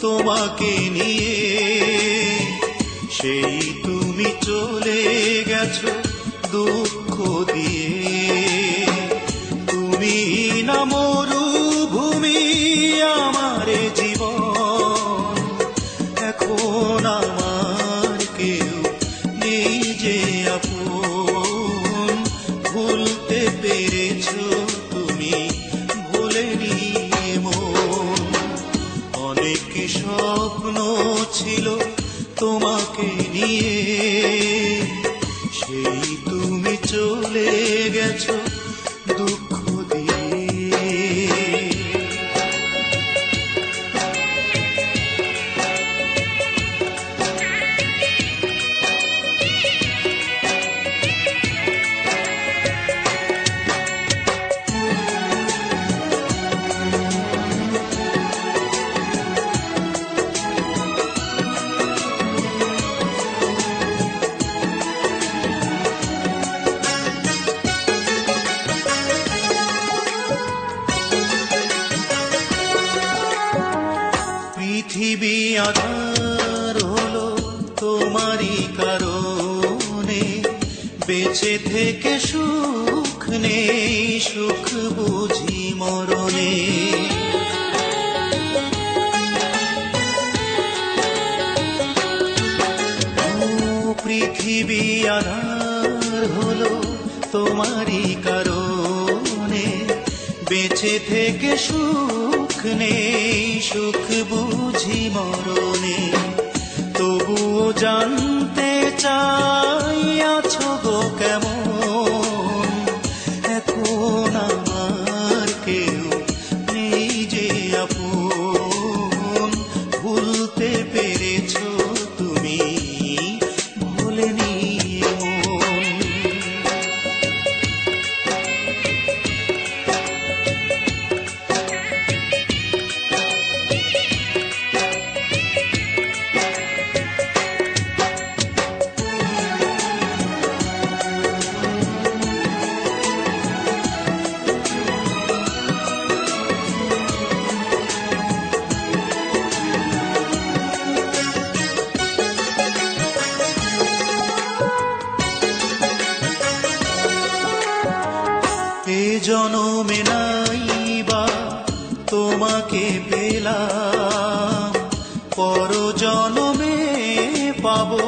তোমাকে নিয়ে, সেই তুমি চলে গেছো দুঃখ দিয়ে। তুমি না মরুভূমি আমার জীবন, এখন আমার কেউ নেই যে আপন। ভুলতে পেরেছো তুমি, ভোলেনি মন। অনেক স্বপ্ন ছিল তোমাকে নিয়ে, সেই তুমি চলে গেছো দুঃখ দিয়ে। পৃথিবী আধার হলো তোমারই কারণে, বেঁচে থেকে সুখ নেই, সুখ বুঝি মরণে। পৃথিবী আধার হলো তোমারই কারণে, বেঁচে থেকে সুখ নেই, সুখ বুঝি মরণে। তবুও জানতে চাই আছো গো কেমন, এখন আমার কেউ নেই যে আপন। ভুলতে পেরেছো তুমি, ভোলেনি মন। এ জনমে নাইবা তোমাকে পেলাম, পর জনমে পাবো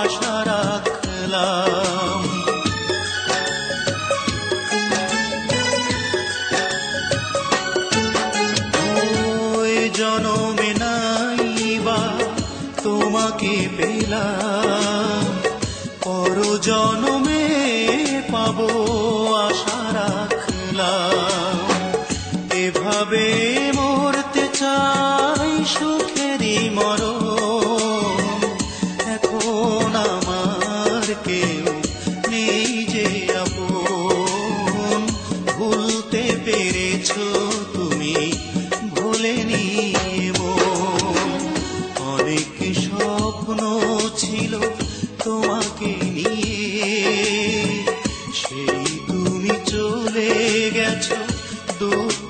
আশা রাখলাম। এ জনমে নাইবা তোমাকে পেলাম, পর জনমে পাবো আশা রাখলাম। এভাবে মরতে চাই সুখেরই মরণ, এখন আমার কেউ নেই যে আপন। ভুলতে পেরেছো তুমি, ভোলেনি মন। অনেক স্বপ্ন ছিল তোমাকে নিয়ে, সেই তুমি চলে গেছো দুঃখ